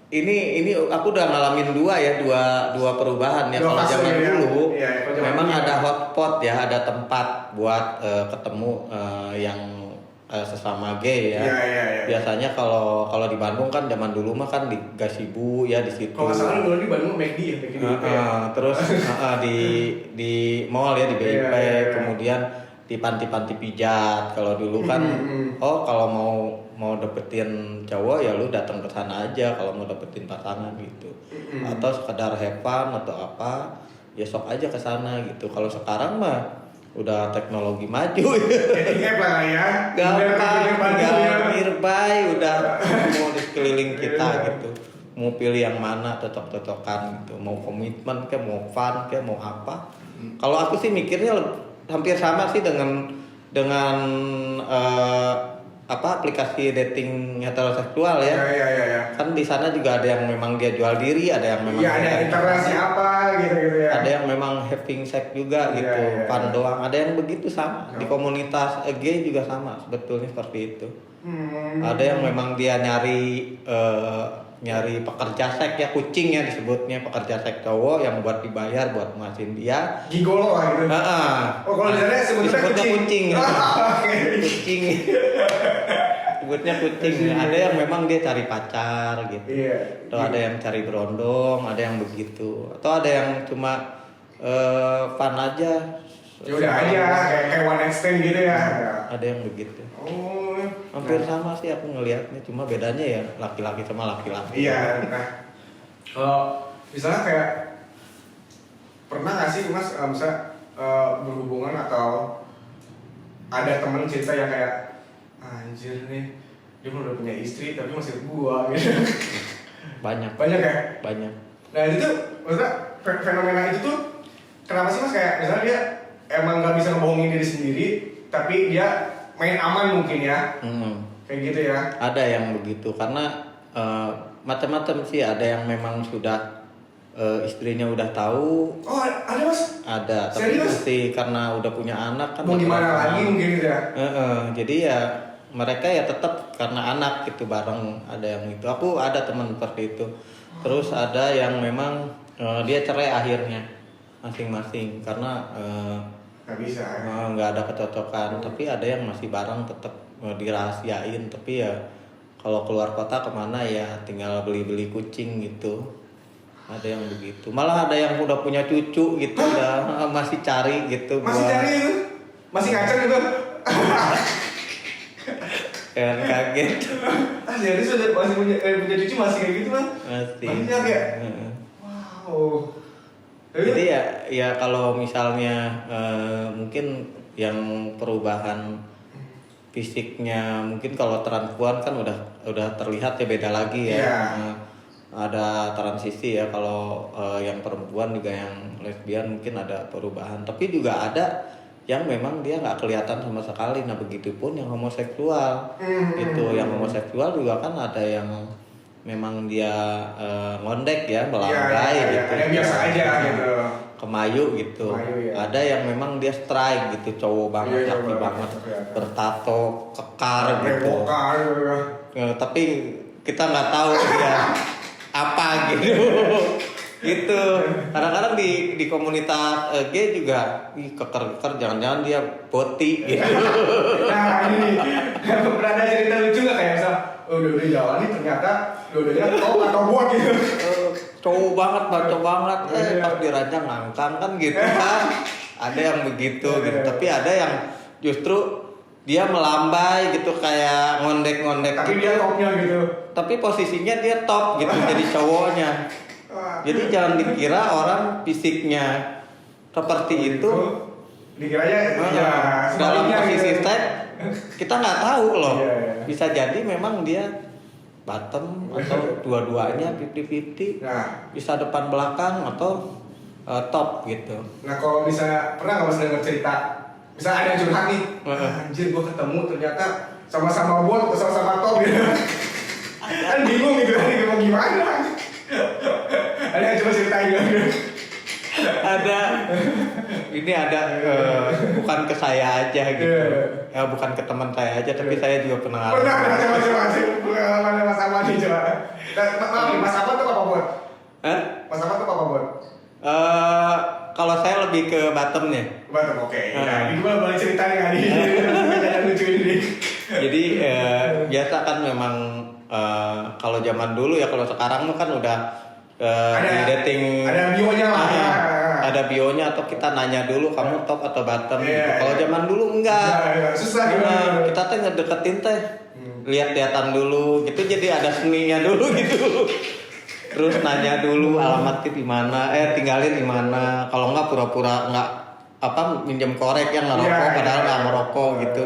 Speaker 1: ini aku udah ngalamin dua perubahan ya. Kalau zaman dulu memang ada hotspot ya, ada tempat buat ketemu yang sesama gay ya. Biasanya kalau di Bandung kan zaman dulu mah kan di Gasibu ya, di situ.
Speaker 2: Kalau sekarang dulu di Bandung McD ya.
Speaker 1: Terus di mall ya, di BIP, kemudian di panti-panti pijat. Kalau dulu kan kalau mau dapetin cowok ya lu datang ke sana aja kalau mau dapetin pasangan gitu. Atau sekedar have fun atau apa, ya sok aja ke sana gitu. Kalau sekarang mah udah teknologi maju
Speaker 2: ya. Lah ya.
Speaker 1: Gampang, tinggal nearby udah mau di sekeliling kita gitu. mau pilih yang mana, cocok-cocokan gitu, mau komitmen kayak mau fun kayak mau apa. Kalau aku sih mikirnya hampir sama sih dengan aplikasi dating heteroseksual ya.
Speaker 2: Iya.
Speaker 1: Kan di sana juga ada yang memang dia jual diri, ada yang memang
Speaker 2: Iya, ada interaksi apa gitu ya.
Speaker 1: ada yang memang having sex juga gitu,
Speaker 2: Iya.
Speaker 1: fun doang. Ada yang begitu sama. Di komunitas gay juga sama sebetulnya seperti itu. Ada yang memang dia nyari pekerja seks ya, kucing ya disebutnya, pekerja seks cowok yang buat dibayar buat nguasin dia.
Speaker 2: Gigolo lah gitu. Oh, kalau di sana
Speaker 1: disebutnya kucing.
Speaker 2: Oke.
Speaker 1: Kucing. Sebutnya kucing. Ada yang memang dia cari pacar gitu.
Speaker 2: Iya.
Speaker 1: Atau ada yang cari berondong, ada yang begitu. Atau ada yang cuma fun aja.
Speaker 2: Ya udah aja kayak one night stand gitu ya.
Speaker 1: Ada yang begitu.
Speaker 2: Oh.
Speaker 1: Hampir sama sih aku ngelihatnya, cuma bedanya ya laki-laki sama laki-laki.
Speaker 2: Iya. Nah, kalau misalnya kayak pernah nggak sih Mas misalnya berhubungan atau ada temen cerita yang kayak anjir nih dia udah punya istri tapi masih gua gitu.
Speaker 1: Banyak
Speaker 2: ya?
Speaker 1: Banyak.
Speaker 2: Nah itu tuh maksudnya fenomena itu tuh kenapa sih Mas kayak misalnya dia emang nggak bisa ngebohongin diri sendiri tapi dia main aman mungkin ya. Kayak gitu ya.
Speaker 1: Ada yang begitu karena macam-macam sih, ada yang memang sudah istrinya udah tahu.
Speaker 2: Oh ada Mas?
Speaker 1: Ada, tapi mesti karena udah punya anak kan.
Speaker 2: Mau gimana lagi mungkin gitu ya.
Speaker 1: Jadi ya mereka ya tetap karena anak gitu bareng, ada yang itu. Aku ada teman seperti itu. Terus ada yang memang dia cerai akhirnya masing-masing karena
Speaker 2: nggak bisa ya?
Speaker 1: nggak ada kecocokan. Tapi ada yang masih bareng tetap dirahasiain. Tapi ya kalau keluar kota kemana ya tinggal beli-beli kucing gitu. Ada yang begitu. Malah ada yang udah punya cucu gitu ya masih cari gitu.
Speaker 2: Masih cari itu? Masih ngacak gitu?
Speaker 1: Kan kaget.
Speaker 2: Jadi sudah masih punya cucu masih kayak gitu kan?
Speaker 1: Masih
Speaker 2: nyari ya? Wow.
Speaker 1: Jadi ya kalau misalnya mungkin yang perubahan fisiknya mungkin kalau transpuan kan udah terlihat ya beda lagi ya.
Speaker 2: Yeah.
Speaker 1: Ada transisi ya, kalau yang perempuan juga yang lesbian mungkin ada perubahan, tapi juga ada yang memang dia nggak kelihatan sama sekali. Nah begitupun yang homoseksual itu, yang homoseksual juga kan ada yang memang dia ngondek ya, melanggai gitu.
Speaker 2: Ada biasa aja gitu.
Speaker 1: Kemayu gitu.
Speaker 2: Ya.
Speaker 1: Ada yang memang dia strike gitu, cowok banget, laki banget, bertato, kekar gitu. Tapi kita nggak tahu dia apa gitu. Gitu. Kadang-kadang di komunitas gay juga keker-keker, jangan-jangan dia boti gitu.
Speaker 2: Nah ini pernah ada cerita lucu nggak kayak misal udah jalan nih ternyata dua-duanya atau buat gitu.
Speaker 1: Cowok banget, baca banget, pas diranjang ngangkang kan gitu kan. Ada yang begitu gitu, tapi ada yang justru dia melambai gitu kayak ngondek-ngondek.
Speaker 2: Tapi
Speaker 1: gitu.
Speaker 2: dia topnya gitu.
Speaker 1: Tapi posisinya dia top gitu jadi cowoknya. Jadi jangan dikira orang fisiknya seperti itu.
Speaker 2: Dikiranya
Speaker 1: dalam posisi
Speaker 2: gitu.
Speaker 1: step kita nggak tahu loh.
Speaker 2: Iya.
Speaker 1: Bisa jadi memang dia bottom atau dua-duanya 50-50.
Speaker 2: Nah,
Speaker 1: bisa depan belakang atau top gitu.
Speaker 2: Nah kalau misalnya pernah nggak Mas dengar cerita, misalnya ada yang curhat nih, anjir gue ketemu ternyata sama-sama bot atau sama-sama top gitu. Kan bingung gitu, mau gimana? Ada yang coba ceritain gitu.
Speaker 1: Ada bukan ke saya aja gitu. Ya bukan ke teman saya aja, tapi saya juga pernah.
Speaker 2: Pernah pengalaman Mas Ahmad nih coba. Mas Ahmad tuh apa bot? Mas Ahmad tuh apa bot?
Speaker 1: Kalau saya lebih ke bottomnya.
Speaker 2: Bottom, oke. Nah, ini gue boleh ceritain nggak nih? Jangan lucu ini.
Speaker 1: Jadi biasa kan memang kalau zaman dulu ya, kalau sekarang kan udah di dating
Speaker 2: ada bionya lah.
Speaker 1: Ada bionya atau kita nanya dulu kamu top atau bottom gitu. Kalau zaman dulu enggak.
Speaker 2: Susah gimana?
Speaker 1: Kita teh ngedeketin teh lihat-lihatan dulu gitu, jadi ada seninya dulu gitu. Terus nanya dulu alamatnya di mana, tinggalin di mana. Kalau enggak pura-pura enggak minjem korek yang ngerokok padahal enggak ngerokok gitu.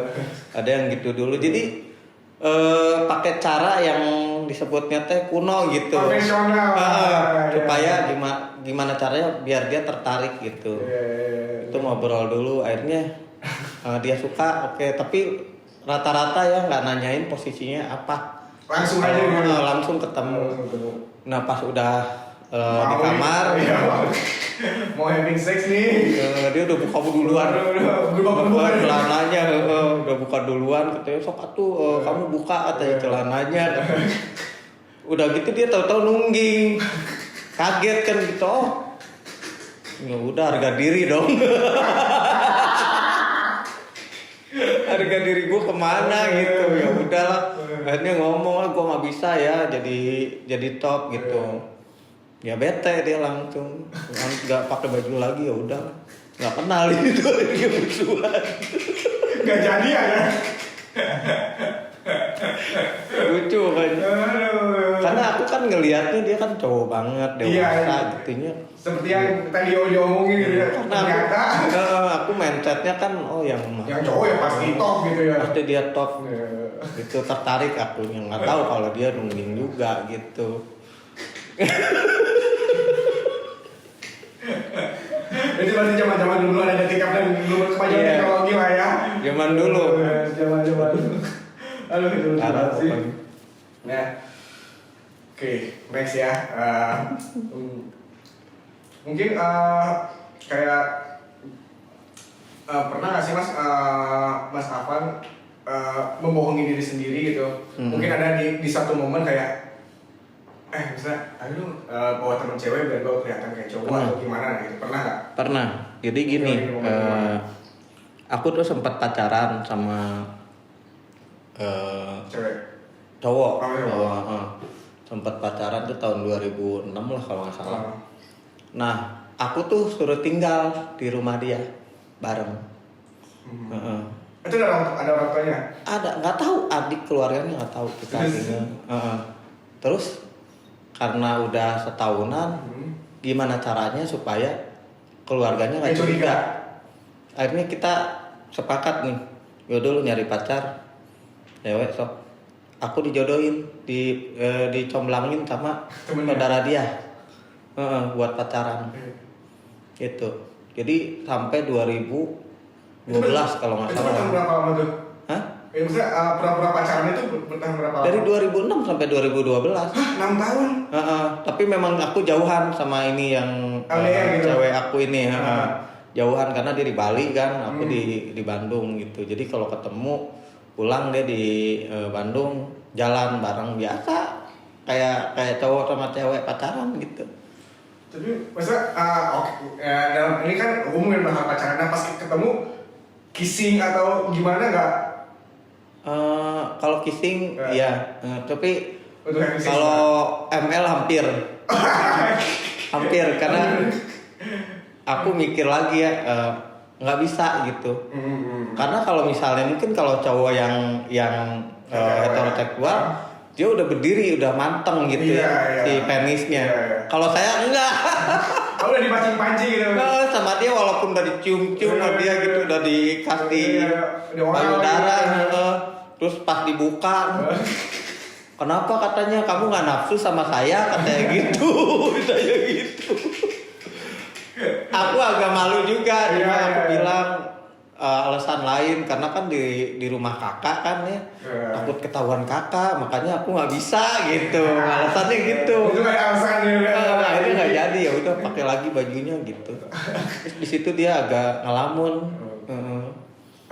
Speaker 1: Ada yang gitu dulu. Jadi pakai cara yang disebutnya teh kuno gitu.
Speaker 2: Konvensional.
Speaker 1: Supaya gimana caranya biar dia tertarik gitu. Itu ngobrol dulu, akhirnya dia suka, oke. Tapi rata-rata ya nggak nanyain posisinya apa.
Speaker 2: Langsung aja gitu.
Speaker 1: Langsung ketemu. Nah pas udah di kamar,
Speaker 2: mau having sex nih,
Speaker 1: dia udah buka duluan. Celananya udah buka duluan, katanya sok atuh kamu buka katanya celananya. Udah gitu dia tahu-tahu nungging, kaget kan gitu. Oh, ya udah harga diri dong. Harga diri gue kemana gitu, ya udahlah. Akhirnya ngomong, gue nggak bisa ya jadi top gitu. Ya bete dia langsung nggak pakai baju lagi, ya udah nggak kenal itu dia musuhan.
Speaker 2: Nggak jadi ya.
Speaker 1: Lucu kan. Karena aku kan ngelihatnya dia kan cowok banget, dewasa gitunya.
Speaker 2: Seperti yang tadi diomongin gitu ya. Ternyata
Speaker 1: aku mindsetnya kan yang
Speaker 2: cowok ya pasti top gitu ya.
Speaker 1: Pasti dia top. Itu tertarik aku, yang nggak tahu kalau dia nungging juga gitu.
Speaker 2: Itu berarti zaman-zaman dulu ada tikap dan belum kemajuan teknologi lah ya.
Speaker 1: Zaman dulu.
Speaker 2: Zaman-zaman. Aduh, itu sih. Nah, oke, next ya. Mungkin kayak pernah nggak sih Mas Afan membohongi diri sendiri gitu? Mungkin ada di satu momen kayak misalnya, aduh bawa temen cewek biar gue kelihatan kayak cowok atau gimana gitu, pernah nggak?
Speaker 1: Pernah. Jadi gini, aku tuh sempat pacaran sama
Speaker 2: cewek,
Speaker 1: cowok. Sempat pacaran tuh tahun 2006 lah kalau nggak salah. Nah, aku tuh suruh tinggal di rumah dia bareng.
Speaker 2: Itu ada orang tuanya?
Speaker 1: Ada, nggak tahu, adik keluarganya nggak tahu kita tinggal. Terus karena udah setahunan, gimana caranya supaya keluarganya nggak curiga? Akhirnya kita sepakat nih, yaudah lu nyari pacar, cewek sok. Aku dijodohin, dicomblangin sama saudara dia, buat pacaran. Gitu. Jadi sampai 2012 kalau nggak salah.
Speaker 2: Itu bertahan berapa lama tuh?
Speaker 1: Hah?
Speaker 2: Maksudnya pura-pura pacaran itu bertahan berapa lama?
Speaker 1: Dari 2006 sampai 2012.
Speaker 2: 6 tahun?
Speaker 1: Tapi memang aku jauhan sama ini yang
Speaker 2: gitu.
Speaker 1: Cewek aku ini. Jauhan karena dia di Bali kan, aku di Bandung gitu. Jadi kalau ketemu pulang dia di Bandung, jalan bareng biasa kayak cowok sama cewek pacaran gitu.
Speaker 2: Tapi maksudnya dalam ini kan umumnya bakal pacaran, nah pas ketemu kissing atau gimana nggak?
Speaker 1: Kalau kissing ya, tapi
Speaker 2: Untuk
Speaker 1: kalau ML hampir karena aku mikir lagi ya, nggak bisa gitu. Karena kalau misalnya mungkin kalau cowok yang heteroseksual, dia udah berdiri, udah manteng gitu si penisnya. Kalau saya enggak.
Speaker 2: Udah dipancing-pancing gitu.
Speaker 1: Sama dia walaupun udah dicium-cium sama dia gitu, udah dikasih payudara, terus pas dibuka, kenapa katanya kamu nggak nafsu sama saya, katanya gitu. Saya gitu. Aku agak malu juga, cuma aku bilang alasan lain karena kan di rumah kakak kan ya, takut ketahuan kakak, makanya aku nggak bisa gitu. Alasannya gitu.
Speaker 2: Itu kayak alasan
Speaker 1: akhirnya nggak jadi, ya udah pakai lagi bajunya gitu. Terus di situ dia agak ngelamun.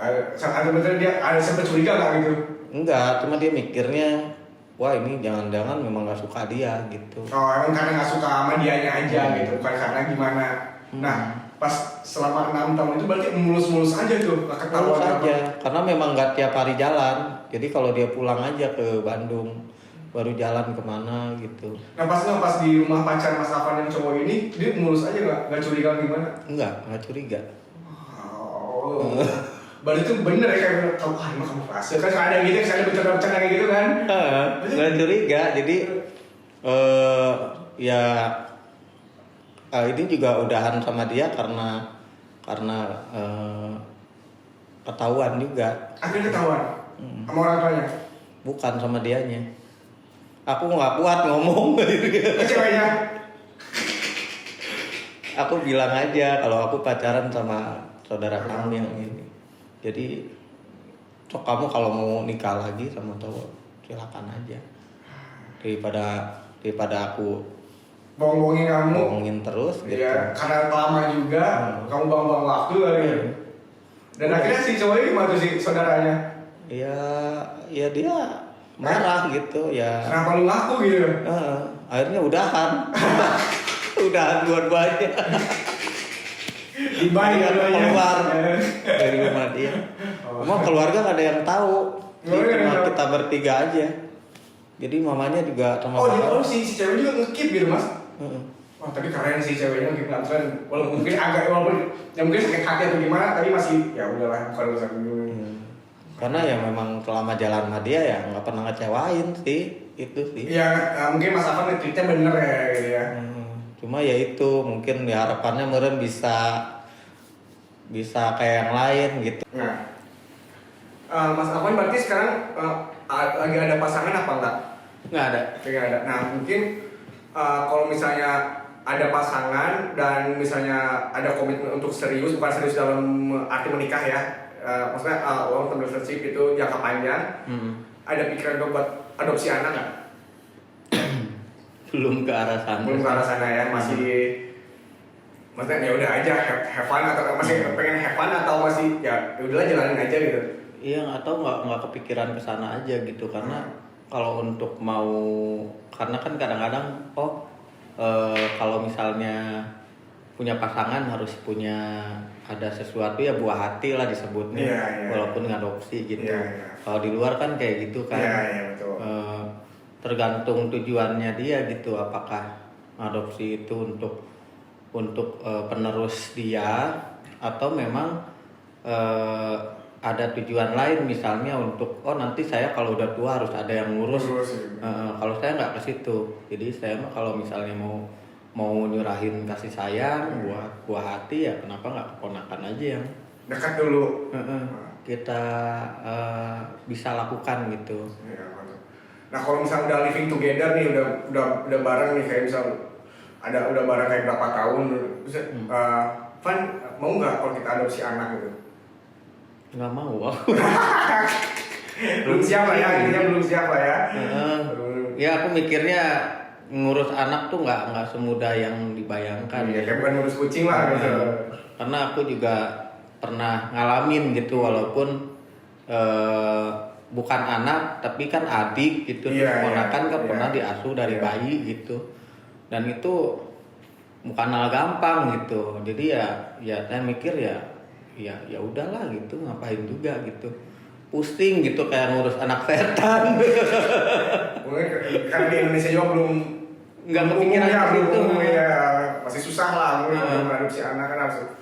Speaker 2: Ada betul dia ada sempat curiga nggak gitu?
Speaker 1: Enggak, cuma dia mikirnya, wah ini jangan-jangan memang nggak suka dia gitu.
Speaker 2: Oh emang karena nggak suka sama dianya aja gitu, bukan karena gimana? Nah pas selama 6 tahun itu berarti mulus-mulus aja tuh, nggak ketahuan
Speaker 1: mulus aja,
Speaker 2: apa?
Speaker 1: karena memang nggak tiap hari jalan. Jadi kalau dia pulang aja ke Bandung, baru jalan kemana gitu.
Speaker 2: Nah pas di rumah pacar Mas Afan yang cowok ini, dia mulus aja nggak curiga gimana?
Speaker 1: Nggak curiga.
Speaker 2: Oh. Berarti itu bener ya kayak kamu emang kamu fase kan ada gitu, ada bercanda-bercanda kayak gitu kan?
Speaker 1: Nggak curiga, jadi ini juga udahan sama dia karena ketahuan juga.
Speaker 2: Akhirnya ketahuan sama orang tuanya.
Speaker 1: bukan sama dianya. Aku nggak kuat ngomong.
Speaker 2: Ceweknya.
Speaker 1: Aku bilang aja kalau aku pacaran sama saudara kamu yang ini. Jadi sok kamu kalau mau nikah lagi sama cowok silakan aja. Daripada aku
Speaker 2: Bohong-bohongin kamu.
Speaker 1: bohongin terus gitu.
Speaker 2: Iya, karena lama juga kamu buang-buang waktu kali ya. Dan akhirnya si cowok ini gimana tuh si saudaranya?
Speaker 1: Ya dia marah gitu ya.
Speaker 2: Kenapa lu ngaku gitu?
Speaker 1: Akhirnya udahan. Udahan dua-duanya.
Speaker 2: Ibai
Speaker 1: Keluar dari rumah dia. Cuma keluarga gak ada yang tahu. Cuma kita bertiga aja. Jadi mamanya juga sama
Speaker 2: si cewek juga nge-keep gitu mas? Wah tapi keren sih ceweknya nge-keep keren. Walaupun ya mungkin sakit hati atau gimana, tapi masih ya udahlah bukan urusan dulu.
Speaker 1: Karena ya memang selama jalan sama dia ya nggak pernah ngecewain sih itu sih.
Speaker 2: Iya mungkin Mas Afan nge-tweetnya bener ya gitu ya.
Speaker 1: Cuma ya itu mungkin ya harapannya meren bisa kayak yang lain gitu.
Speaker 2: Nah, Mas Afan berarti sekarang lagi ada pasangan apa enggak?
Speaker 1: Nggak ada.
Speaker 2: Nggak ada. Nah mungkin kalau misalnya ada pasangan dan misalnya ada komitmen untuk serius, bukan serius dalam arti menikah ya, maksudnya long term relationship itu jangka panjang, ada pikiran buat adopsi anak nggak?
Speaker 1: Belum ke arah sana.
Speaker 2: Belum ke arah sana ya, masih maksudnya ya udah aja have fun atau masih pengen have fun atau masih ya udahlah jalanin aja gitu.
Speaker 1: Iya atau nggak kepikiran ke sana aja gitu karena kalau untuk mau karena kan kadang-kadang kalau misalnya punya pasangan harus punya ada sesuatu ya buah hati lah disebutnya walaupun ngadopsi gitu. Kalau di luar kan kayak gitu kan.
Speaker 2: Betul.
Speaker 1: Tergantung tujuannya dia gitu apakah adopsi itu untuk penerus dia atau memang ada tujuan lain misalnya untuk nanti saya kalau udah tua harus ada yang ngurus. Kalau saya nggak ke situ. Jadi saya mah kalau misalnya mau nyurahin kasih sayang buah hati ya kenapa nggak keponakan aja yang
Speaker 2: dekat dulu.
Speaker 1: Kita bisa lakukan gitu.
Speaker 2: Nah kalau misalnya udah living together nih udah bareng nih kayak misal udah bareng kayak berapa tahun, Van mau nggak kalau kita adopsi anak gitu?
Speaker 1: Nggak mau.
Speaker 2: Belum siap lah ya, intinya belum siap lah ya.
Speaker 1: Ya aku mikirnya ngurus anak tuh nggak semudah yang dibayangkan.
Speaker 2: Iya, kayak bukan ngurus kucing lah gitu.
Speaker 1: Karena aku juga pernah ngalamin gitu walaupun bukan anak tapi kan adik gitu, keponakan kan pernah diasuh dari bayi gitu. Dan itu bukan hal gampang gitu. Jadi ya saya mikir ya udahlah gitu ngapain juga gitu. Pusing gitu kayak ngurus anak setan.
Speaker 2: Mungkin karena di Indonesia juga belum
Speaker 1: nggak kepikiran gitu.
Speaker 2: Ya masih susah lah mengadopsi anak kan harus.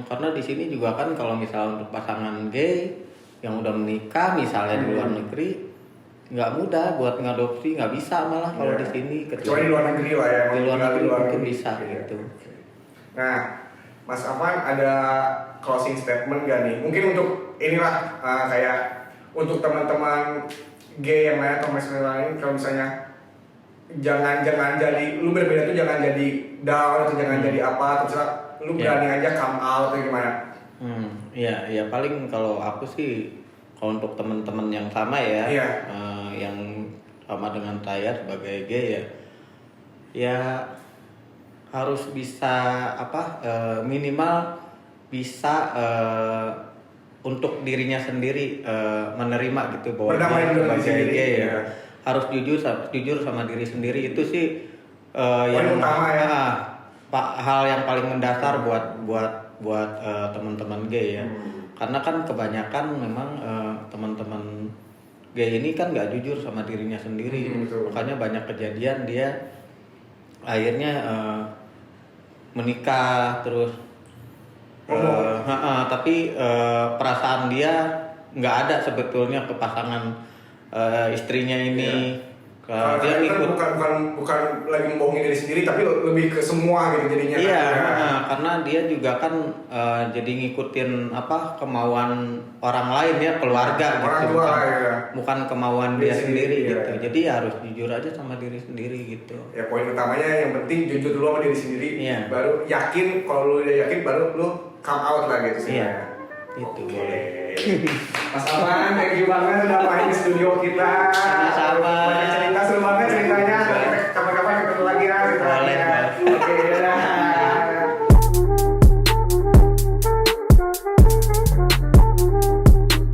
Speaker 1: Karena di sini juga kan kalau misalnya untuk pasangan gay yang udah menikah misalnya di luar negeri nggak mudah buat ngadopsi, nggak bisa malah kalau di sini
Speaker 2: kecuali di luar negeri lah ya.
Speaker 1: Di luar negeri mungkin bisa gitu.
Speaker 2: Nah, Mas Afan ada closing statement gak nih? Mungkin untuk inilah kayak untuk teman-teman gay yang lain atau masih lain kalau misalnya jangan jadi lu berbeda tuh jangan jadi down atau jangan jadi apa atau lu berani aja come out atau gimana?
Speaker 1: Ya paling kalau aku sih kalau untuk teman-teman yang sama ya, yang sama dengan saya sebagai gay ya harus bisa minimal bisa untuk dirinya sendiri menerima gitu bahwa dia sebagai gay ya harus jujur sama diri sendiri itu sih yang
Speaker 2: utama ya.
Speaker 1: Hal yang paling mendasar buat teman-teman gay ya. Karena kan kebanyakan memang teman-teman gay ini kan nggak jujur sama dirinya sendiri. Makanya banyak kejadian dia akhirnya menikah terus tapi perasaan dia nggak ada sebetulnya ke pasangan istrinya ini. Dia
Speaker 2: itu
Speaker 1: ngikut.
Speaker 2: bukan lagi membohongi diri sendiri, tapi lebih ke semua gitu jadinya.
Speaker 1: Iya,
Speaker 2: kan?
Speaker 1: karena dia juga kan jadi ngikutin kemauan orang lain ya, keluarga
Speaker 2: Orang
Speaker 1: gitu,
Speaker 2: tua,
Speaker 1: bukan,
Speaker 2: ya.
Speaker 1: bukan kemauan
Speaker 2: Diri
Speaker 1: dia sendiri
Speaker 2: sendiri,
Speaker 1: gitu.
Speaker 2: ya.
Speaker 1: Jadi ya harus jujur aja sama diri sendiri gitu.
Speaker 2: Ya poin utamanya yang penting jujur dulu sama diri sendiri,
Speaker 1: Iya.
Speaker 2: baru yakin. Kalau lu udah yakin baru lu come out lah gitu sih.
Speaker 1: Iya, itu boleh.
Speaker 2: Mas Aman, thank you banget udah main di studio kita.
Speaker 1: Sama-sama.
Speaker 2: Banyak